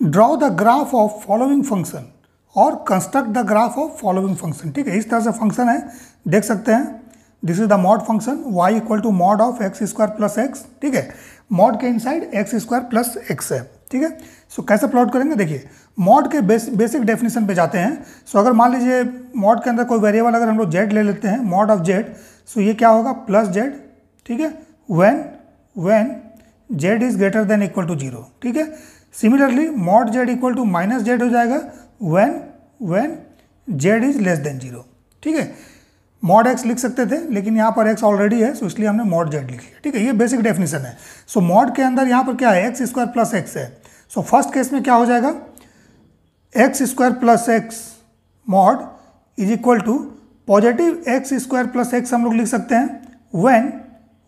Draw the graph of following function और construct the graph of following function. ठीक है, इस तरह से फंक्शन है, देख सकते हैं। This is the mod function y equal to mod of x square plus x. ठीक है, मॉड के inside x square plus x है। ठीक है, सो कैसे प्लॉट करेंगे, देखिए मॉड के बेसिक डेफिनेशन पे जाते हैं। सो अगर मान लीजिए मॉड के अंदर कोई वेरिएबल अगर हम लोग जेड ले लेते हैं, मॉड ऑफ जेड, सो ये क्या होगा, प्लस जेड। ठीक है, when z is greater than equal to 0। ठीक है, similarly mod z equal to minus z हो जाएगा when z is less than 0। ठीक है, मॉड एक्स लिख सकते थे लेकिन यहाँ पर एक्स ऑलरेडी है, सो इसलिए हमने मॉड जेड लिख लिया। ठीक है, ये बेसिक डेफिनेशन है। सो मॉड के अंदर यहाँ पर क्या है, एक्स स्क्वायर प्लस एक्स है। सो फर्स्ट केस में क्या हो जाएगा, x square plus x mod is equal to positive x square plus x हम लोग लिख सकते हैं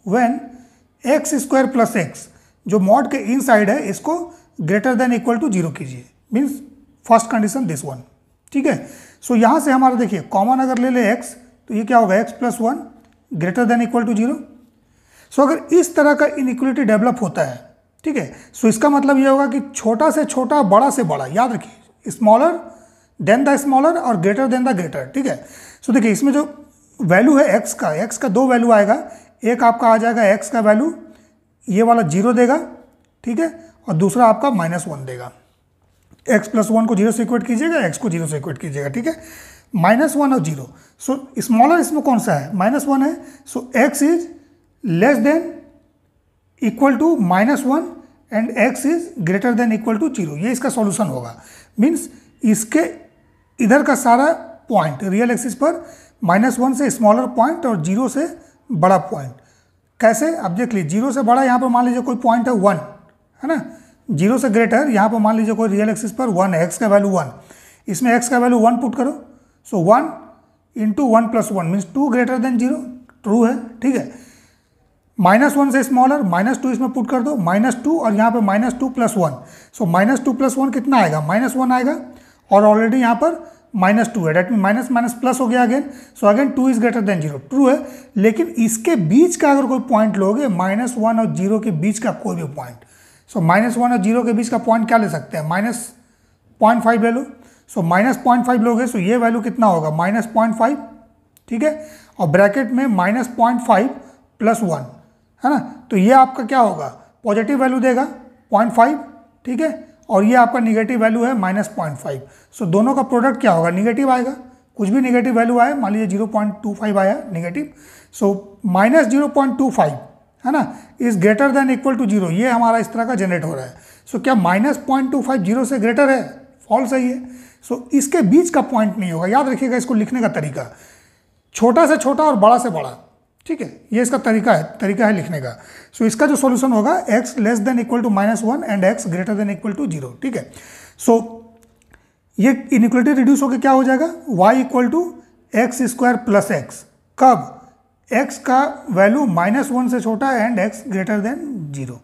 when x square plus x जो मॉड के इन साइड है इसको ग्रेटर देन इक्वल टू 0 कीजिए, means first condition this one. ठीक है, सो यहाँ से हमारा देखिए कॉमन अगर ले ले x तो ये क्या होगा, x plus 1 greater than equal to 0। So अगर इस तरह का इनइक्वलिटी डेवलप होता है, ठीक है, सो इसका मतलब ये होगा कि छोटा से छोटा बड़ा से बड़ा, याद रखिए स्मॉलर देन द स्मॉलर और ग्रेटर देन द ग्रेटर। ठीक है, सो देखिए इसमें जो वैल्यू है x का दो वैल्यू आएगा। एक आपका आ जाएगा x का वैल्यू ये वाला 0 देगा, ठीक है, और दूसरा आपका -1 देगा। x प्लस 1 को 0 से इक्वेट कीजिएगा, x को 0 से इक्वेट कीजिएगा। ठीक है, -1 और 0। सो स्मॉलर इसमें कौन सा है, -1 है। So x is less than equal to -1 and x is greater than equal to 0। ये इसका सॉल्यूशन होगा। मीन्स इसके इधर का सारा पॉइंट रियल एक्सिस पर -1 से स्मॉलर पॉइंट और 0 से बड़ा पॉइंट। कैसे, अब देख लीजिए 0 से बड़ा यहाँ पर मान लीजिए कोई पॉइंट है 1, है ना, 0 से ग्रेटर यहाँ पर मान लीजिए कोई रियल एक्सिस पर 1 है, x का वैल्यू 1, इसमें x का वैल्यू 1 पुट करो। सो 1 into 1 plus 1 means 2 greater than 0, true है। ठीक है, -1 से स्मॉलर -2 इसमें पुट कर दो, -2 और यहाँ पे -2 प्लस 1। सो -2 प्लस 1 कितना आएगा, -1 आएगा, और ऑलरेडी यहाँ पर -2 है, that mean minus minus plus हो गया again. So again 2 is greater then 0, true है। लेकिन इसके बीच का अगर कोई पॉइंट लोगे, -1 और 0 के बीच का कोई भी पॉइंट, सो -1 और 0 के बीच का पॉइंट क्या ले सकते हैं, -0.5 ले लो। सो -0.5 लोगे, सो ये वैल्यू कितना होगा, -0.5। ठीक है, और ब्रैकेट में -0.5 प्लस 1, है ना, तो ये आपका क्या होगा, पॉजिटिव वैल्यू देगा 0.5। ठीक है, और ये आपका निगेटिव वैल्यू है -0.5। सो दोनों का प्रोडक्ट क्या होगा, निगेटिव आएगा। कुछ भी निगेटिव वैल्यू आए, मान लीजिए 0.25 आया निगेटिव, सो -0.25, है ना, is greater than equal to 0। ये हमारा इस तरह का जनरेट हो रहा है। सो क्या -0.25 0 से ग्रेटर है, फॉल्स है ये। सो इसके बीच का पॉइंट नहीं होगा, याद रखिएगा इसको लिखने का तरीका, छोटा से छोटा और बड़ा से बड़ा। ठीक है, ये इसका तरीका है लिखने का। सो इसका जो सॉल्यूशन होगा, x less than equal to -1 and x greater than equal to 0। ठीक है, सो ये इनइक्वलिटी रिड्यूस होकर क्या हो जाएगा, y equal to x square plus x. कब, x का वैल्यू -1 से छोटा एंड x ग्रेटर देन 0।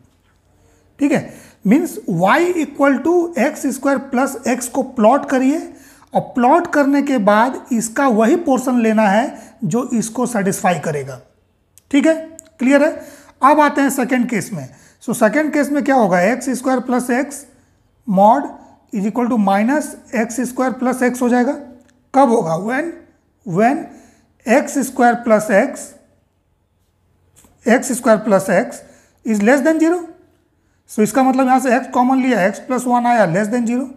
ठीक है, means y equal to x square plus x को प्लॉट करिए, और प्लॉट करने के बाद इसका वही पोर्शन लेना है जो इसको सेटिस्फाई करेगा। ठीक है, क्लियर है। अब आते हैं सेकेंड केस में। सो सेकेंड केस में क्या होगा, x square plus x mod is equal to -x square plus x हो जाएगा। कब होगा, when x square plus x is less than 0। So इसका मतलब यहाँ से x कॉमन लिया, x प्लस 1 आया लेस देन 0।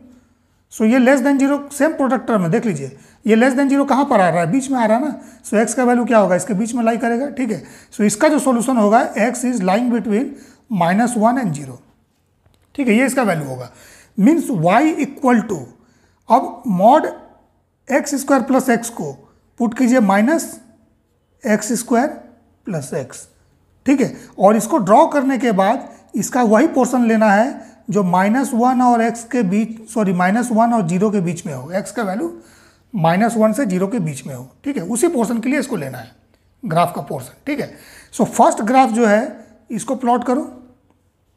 सो ये less than 0 same product term में देख लीजिए, ये लेस देन 0 कहाँ पर आ रहा है, बीच में आ रहा है ना। सो x का वैल्यू क्या होगा, इसके बीच में लाई करेगा। ठीक है, सो इसका जो सॉल्यूशन होगा, x is lying between -1 and 0। ठीक है, ये इसका वैल्यू होगा। मीन्स y इक्वल टू, अब mod x square plus x को पुट कीजिए -x स्क्वायर प्लस एक्स। ठीक है, और इसको ड्रॉ करने के बाद इसका वही पोर्शन लेना है जो -1 और x के बीच, सॉरी -1 और 0 के बीच में हो, x का वैल्यू -1 से 0 के बीच में हो। ठीक है, उसी पोर्शन के लिए इसको लेना है, ग्राफ का पोर्शन। ठीक है, सो फर्स्ट ग्राफ जो है इसको प्लॉट करो।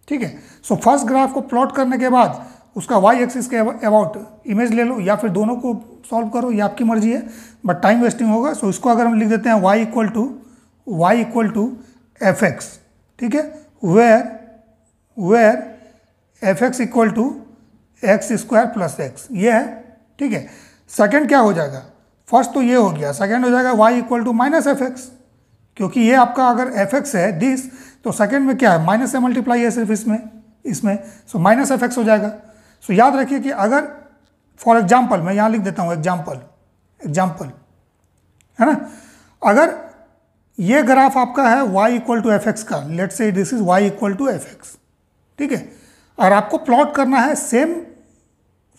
ठीक है, सो फर्स्ट ग्राफ को प्लॉट करने के बाद उसका y एक्सिस के अबाउट इमेज ले लो, या फिर दोनों को सॉल्व करो, ये आपकी मर्जी है, बट टाइम वेस्टिंग होगा। सो इसको अगर हम लिख देते हैं y इक्वल टू fx। ठीक है, where fx equal to x square plus x, ये है, ठीक है। सेकंड क्या हो जाएगा, फर्स्ट तो ये हो गया, सेकंड हो जाएगा y equal to minus f x, क्योंकि ये आपका अगर एफ एक्स है दिस, तो सेकंड में क्या है, माइनस से मल्टीप्लाई है सिर्फ इसमें सो माइनस एफ एक्स हो जाएगा। सो याद रखिए कि अगर फॉर एग्जाम्पल मैं यहाँ लिख देता हूँ एग्जाम्पल है ना, अगर ये ग्राफ आपका है y equal to F X का, let's say this is y equal to F X, ठीक है, और आपको प्लॉट करना है सेम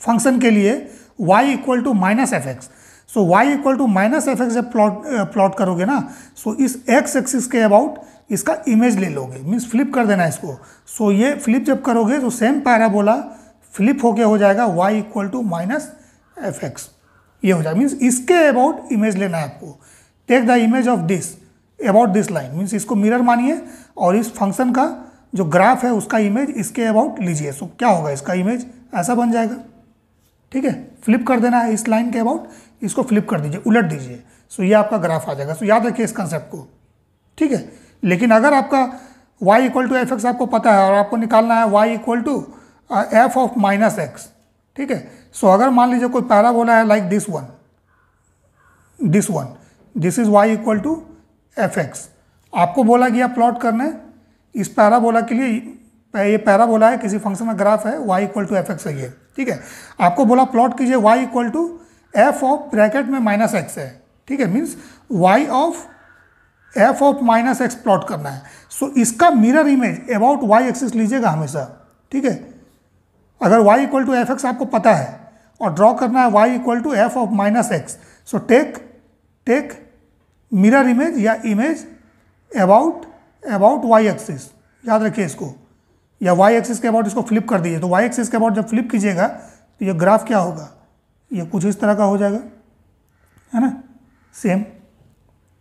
फंक्शन के लिए y equal to minus f x. So y equal to minus f x जब प्लॉट करोगे ना, सो इस x एक्सिस के अबाउट इसका इमेज ले लोगे, मीन्स फ्लिप कर देना इसको। सो ये फ्लिप जब करोगे तो सेम पैराबोला फ्लिप होके हो जाएगा y equal to minus f x, ये हो जाएगा, मीन्स इसके अबाउट इमेज लेना है आपको। Take the image of this about this line, means इसको मिरर मानिए और इस फंक्शन का जो ग्राफ है उसका इमेज इसके अबाउट लीजिए। सो क्या होगा, इसका इमेज ऐसा बन जाएगा, ठीक है, फ्लिप कर देना है इस लाइन के अबाउट, इसको फ्लिप कर दीजिए, उलट दीजिए, सो ये आपका ग्राफ आ जाएगा। सो याद रखिए इस कंसेप्ट को, ठीक है। लेकिन अगर आपका y equal to F x आपको पता है और आपको निकालना है y equal to f of minus x, ठीक है। सो अगर मान लीजिए कोई पैराबोला है like this one, this is y equal to F x, आपको बोला गया प्लॉट करना है इस पैराबोला के लिए, ये पैराबोला है, किसी फंक्शन का ग्राफ है, y equal to F x है ये, ठीक है। आपको बोला प्लॉट कीजिए y equal to f of bracket में माइनस एक्स है, ठीक है, means y of f of minus x plot करना है। सो इसका mirror image about y axis लीजिएगा हमेशा, ठीक है। अगर y equal to F x आपको पता है और ड्रॉ करना है y equal to f of minus x, so take mirror image या इमेज अबाउट y एक्सिस, याद रखिए इसको, या y एक्सिस के अबाउट इसको फ्लिप कर दीजिए। तो y एक्सिस के अबाउट जब फ्लिप कीजिएगा तो ये ग्राफ क्या होगा, ये कुछ इस तरह का हो जाएगा, है ना, सेम,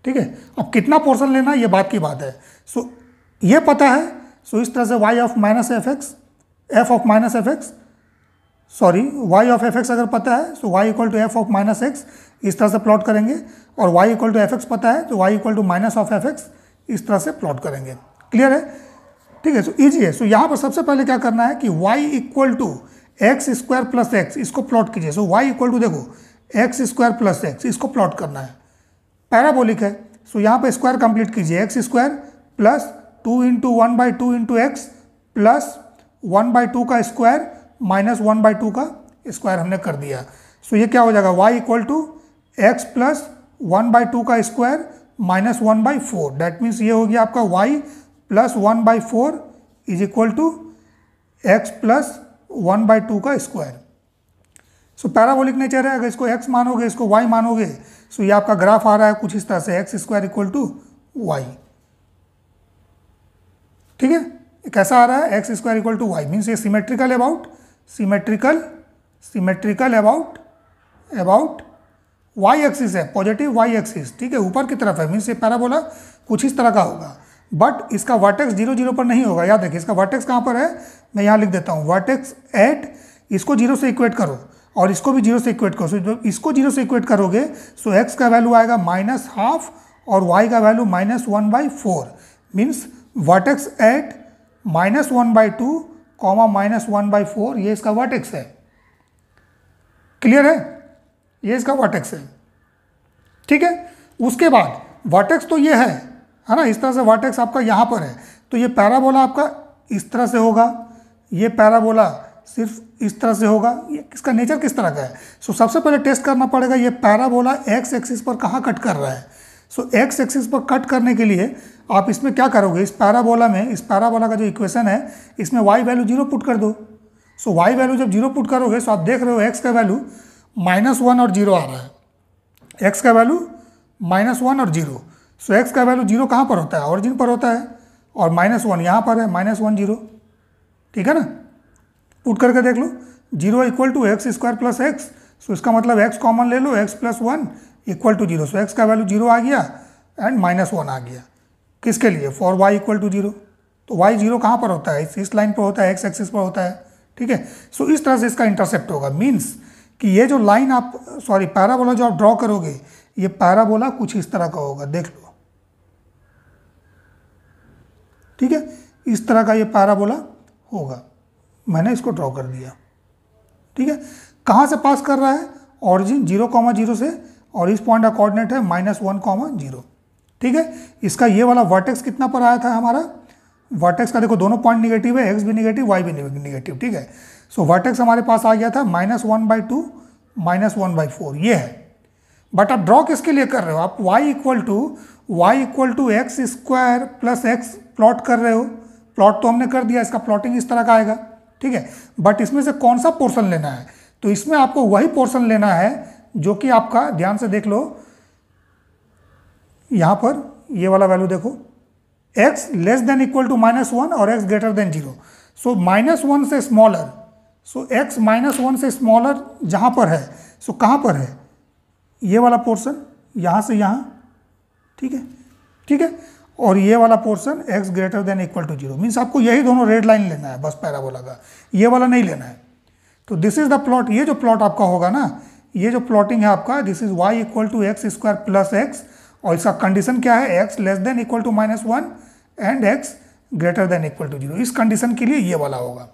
ठीक है। अब कितना पोर्शन लेना ये बात की बात है। सो ये पता है, सो इस तरह से y of minus f x, f of minus f x, sorry y of f x अगर पता है तो y equal to f of minus x इस तरह से प्लॉट करेंगे, और y equal to F x पता है तो y equal to minus of f x इस तरह से प्लॉट करेंगे। क्लियर है, ठीक है। सो ईजी है। सो यहाँ पर सबसे पहले क्या करना है कि y equal to x square plus x, इसको प्लॉट कीजिए। सो y इक्वल टू देखो एक्स स्क्वायर प्लस एक्स, इसको प्लॉट करना है, पैराबोलिक है। सो यहाँ पे स्क्वायर कंप्लीट कीजिए, x square plus 2 into 1/2 into x plus 1/2 का स्क्वायर माइनस 1/2 का स्क्वायर हमने कर दिया। सो ये क्या हो जाएगा, y equal to x plus 1/2 का स्क्वायर माइनस 1/4, डैट मीन्स ये हो गया आपका y plus 1/4 is equal to x plus 1/2 का स्क्वायर। सो पैराबोलिक नेचर है, अगर इसको x मानोगे इसको y मानोगे, सो ये आपका ग्राफ आ रहा है कुछ इस तरह से, x square equal to y, ठीक है। कैसा आ रहा है, x square equal to y, means ये सिमेट्रिकल अबाउट वाई एक्सिस है, पॉजिटिव वाई एक्सिस, ठीक है, ऊपर की तरफ है, मीन्स ये पैराबोला कुछ इस तरह का होगा, बट इसका वर्टेक्स 0 0 पर नहीं होगा। याद रखिए इसका वर्टेक्स कहाँ पर है, मैं यहाँ लिख देता हूँ, वर्टेक्स एट, इसको 0 से इक्वेट करो और इसको भी 0 से इक्वेट करो। सो इसको 0 से इक्वेट करोगे सो x का वैल्यू आएगा -½ और y का वैल्यू -1/4, मीन्स वर्टेक्स एट -1/2 -1/4, ये इसका वर्टेक्स है। क्लियर है, ये इसका वर्टेक्स है, ठीक है। उसके बाद वर्टेक्स तो ये है ना, इस तरह से वर्टेक्स आपका यहाँ पर है, तो ये पैराबोला आपका इस तरह से होगा, ये पैराबोला सिर्फ इस तरह से होगा। ये इसका नेचर किस तरह का है, सो सबसे पहले टेस्ट करना पड़ेगा ये पैराबोला एक्स एक्सिस पर कहाँ कट कर रहा है। सो एक्स एक्सिस पर कट करने के लिए आप इसमें क्या करोगे, इस पैराबोला में, इस पैराबोला का जो इक्वेशन है इसमें y वैल्यू 0 पुट कर दो। सो y वैल्यू जब 0 पुट करोगे सो आप देख रहे हो x का वैल्यू -1 और 0 आ रहा है, x का वैल्यू -1 और 0। सो x का वैल्यू 0 कहाँ पर होता है, ऑरिजिन पर होता है, और -1 यहाँ पर है, -1 0, ठीक है ना। पुट करके देख लो, 0 equal to x square plus X, so इसका मतलब x कॉमन ले लो, x plus 1 equal to 0। So x का वैल्यू 0 आ गया एंड -1 आ गया, किसके लिए, फॉर y इक्वल टू 0। तो y 0 कहाँ पर होता है, इस लाइन पर होता है, x एक्सिस पर होता है, ठीक है। सो इस तरह से इसका इंटरसेप्ट होगा, मीन्स कि ये जो लाइन आप, सॉरी पैराबोला जो आप ड्रॉ करोगे, ये पैराबोला कुछ इस तरह का होगा, देख लो, ठीक है, इस तरह का ये पैराबोला होगा। मैंने इसको ड्रॉ कर दिया, ठीक है। कहाँ से पास कर रहा है, ऑरिजिन 0,0 से, और इस पॉइंट का कोऑर्डिनेट है -1,0। ठीक है। इसका ये वाला वर्टेक्स कितना पर आया था हमारा, वर्टेक्स का देखो दोनों पॉइंट निगेटिव है, एक्स भी निगेटिव वाई भी निगेटिव। ठीक है। सो वर्टेक्स हमारे पास आ गया था -1/2 -1/4, ये है। बट आप ड्रॉ किसके लिए कर रहे हो, आप y equal to x square plus x plot कर रहे हो। प्लॉट तो हमने कर दिया, इसका प्लॉटिंग इस तरह का आएगा। ठीक है। बट इसमें से कौन सा पोर्शन लेना है, तो इसमें आपको वही पोर्शन लेना है जो कि आपका, ध्यान से देख लो यहां पर ये वाला वैल्यू देखो, x less than equal to -1 और x ग्रेटर देन 0। सो -1 से स्मॉलर, सो x -1 से स्मॉलर जहां पर है, सो कहां पर है, ये वाला पोर्शन यहां से यहां। ठीक है। ठीक है। और ये वाला portion x greater than equal to 0, means आपको यही दोनों रेड लाइन लेना है बस पैराबोला का, ये वाला नहीं लेना है। तो दिस इज द प्लॉट, ये जो प्लॉट आपका होगा ना, ये जो प्लॉटिंग है आपका, this is y equal to x square plus x, और इसका कंडीशन क्या है, x less than equal to -1 and x greater than equal to 0। इस कंडीशन के लिए ये वाला होगा।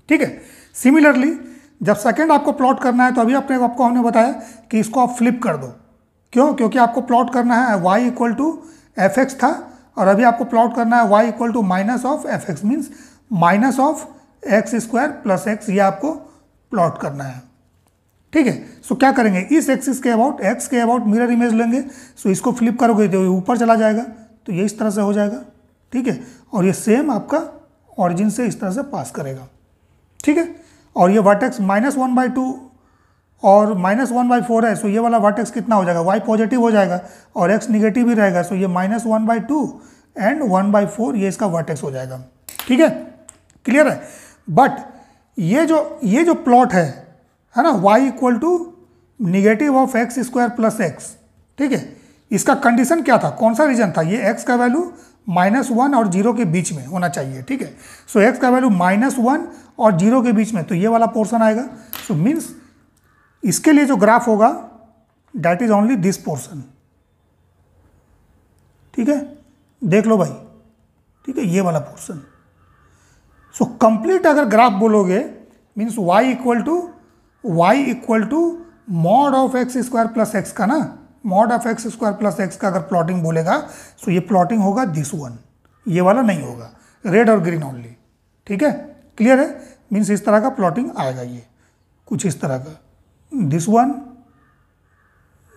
ठीक है। सिमिलरली जब सेकंड आपको प्लॉट करना है, तो अभी आपको हमने बताया कि इसको आप फ्लिप कर दो। क्यों, क्योंकि आपको प्लॉट करना है y equal to F x था, और अभी आपको प्लॉट करना है y equal to minus of f x, means minus of x square plus x, ये आपको प्लॉट करना है। ठीक है। सो क्या करेंगे, इस एक्सिस के अबाउट, एक्स के अबाउट मिरर इमेज लेंगे। सो इसको फ्लिप करोगे तो ये ऊपर चला जाएगा, तो ये इस तरह से हो जाएगा। ठीक है। और ये सेम आपका ऑरिजिन से इस तरह से पास करेगा। ठीक है। और ये वर्टेक्स -1/2 और -1/4 है, सो ये वाला वर्टेक्स कितना हो जाएगा, y पॉजिटिव हो जाएगा और x निगेटिव ही रहेगा। सो ये -1/2 एंड 1/4 ये इसका वर्टेक्स हो जाएगा। ठीक है। क्लियर है। बट ये जो प्लॉट है ना, y equal to negative of x square plus x. ठीक है। इसका कंडीशन क्या था, कौन सा रीजन था, ये x का वैल्यू -1 और 0 के बीच में होना चाहिए। ठीक है। सो x का वैल्यू -1 और 0 के बीच में, तो ये वाला पोर्शन आएगा। सो मीन्स इसके लिए जो ग्राफ होगा, that is only this portion. ठीक है। देख लो भाई। ठीक है। ये वाला पोर्शन। सो कंप्लीट अगर ग्राफ बोलोगे, means y equal to mod of x square plus x का ना, mod of x square plus x का अगर प्लॉटिंग बोलेगा, सो ये प्लॉटिंग होगा दिस वन, ये वाला नहीं होगा, रेड और ग्रीन ओनली। ठीक है। क्लियर है। मीन्स इस तरह का प्लॉटिंग आएगा, ये कुछ इस तरह का, this one,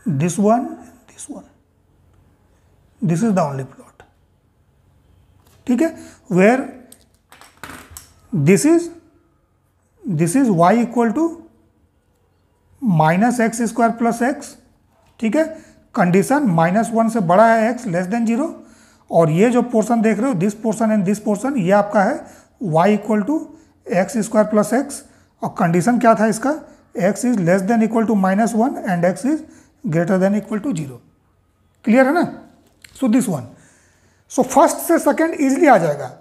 this one, this one, this is the only plot. ठीक है। Where this is y equal to minus x square plus x. ठीक है। कंडीशन -1 से बड़ा है x लेस देन 0, और ये जो पोर्शन देख रहे हो, this portion and this portion, ये आपका है y equal to x square plus x, और कंडीशन क्या था इसका, x is less than equal to -1 and x is greater than equal to 0। Clear है ना। So this one, so first से सेकंड इजीली आ जाएगा।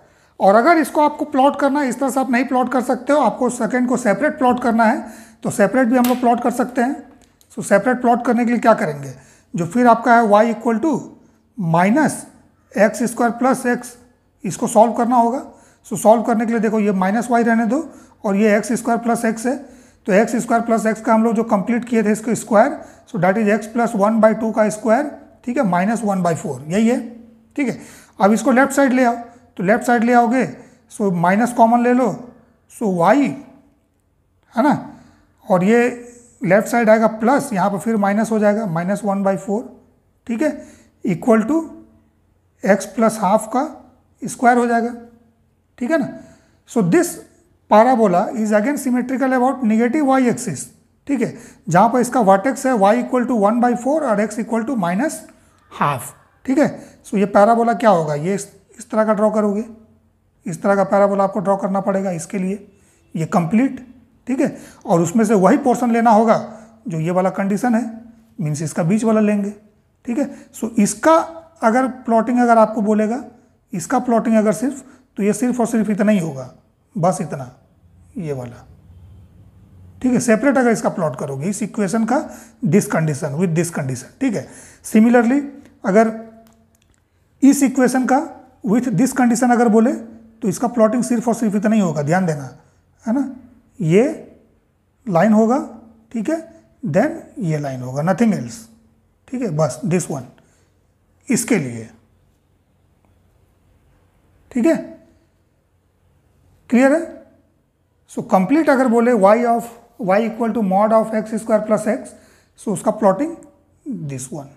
और अगर इसको आपको प्लॉट करना है, इस तरह से आप नहीं प्लॉट कर सकते हो, आपको सेकंड को सेपरेट प्लॉट करना है, तो सेपरेट भी हम लोग प्लॉट कर सकते हैं। सो सेपरेट प्लॉट करने के लिए क्या करेंगे, जो फिर आपका है y equal to minus x square plus x, इसको सॉल्व करना होगा। सो सॉल्व करने के लिए देखो, ये -y रहने दो, और ये एक्स स्क्वायर प्लस एक्स है, तो एक्स स्क्वायर प्लस एक्स का हम लोग जो कंप्लीट किए थे इसको square, so that is x plus 1/2 का स्क्वायर। ठीक है। -1/4 यही है। ठीक है। अब इसको लेफ्ट साइड ले आओ, तो लेफ्ट साइड ले आओगे, सो माइनस कॉमन ले लो, सो y है ना, और ये लेफ्ट साइड आएगा प्लस, यहाँ पर फिर माइनस हो जाएगा, -1/4। ठीक है। Equal to x plus half का स्क्वायर हो जाएगा। ठीक है ना। So this parabola is again symmetrical about negative y axis. ठीक है। जहाँ पर इसका वर्टेक्स है y इक्वल टू 1/4 और x इक्वल टू -1/2। ठीक है। सो ये पैराबोला क्या होगा, ये इस तरह का ड्रॉ करोगे, इस तरह का पैराबोला आपको ड्रॉ करना पड़ेगा इसके लिए, ये कंप्लीट। ठीक है। और उसमें से वही पोर्शन लेना होगा जो ये वाला कंडीशन है, मीन्स इसका बीच वाला लेंगे। ठीक है। सो इसका अगर प्लॉटिंग अगर आपको बोलेगा, इसका प्लॉटिंग अगर सिर्फ, तो ये सिर्फ और सिर्फ इतना ही होगा, बस इतना, ये वाला। ठीक है। सेपरेट अगर इसका प्लॉट करोगे इस इक्वेशन का, this condition with this condition. ठीक है। सिमिलरली अगर इस इक्वेशन का विथ दिस कंडीशन अगर बोले, तो इसका प्लॉटिंग सिर्फ और सिर्फ इतना ही होगा, ध्यान देना है ना, ये लाइन होगा, ठीक है, देन ये लाइन होगा, नथिंग एल्स, ठीक है, बस दिस वन इसके लिए, ठीक है, क्लियर है। सो कंप्लीट अगर बोले y equal to mod of x square plus X, so उसका plotting this one.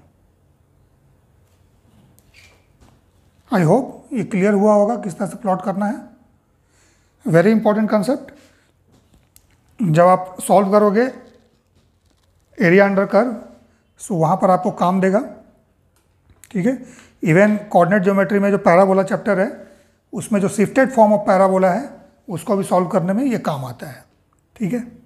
I hope ये क्लियर हुआ होगा किस तरह से प्लॉट करना है। वेरी इंपॉर्टेंट कंसेप्ट, जब आप सॉल्व करोगे एरिया अंडर कर्व, सो वहाँ पर आपको काम देगा, ठीक है। इवन कोऑर्डिनेट ज्योमेट्री में जो पैराबोला चैप्टर है, उसमें जो शिफ्टेड फॉर्म ऑफ पैराबोला है उसको भी सॉल्व करने में ये काम आता है, ठीक है।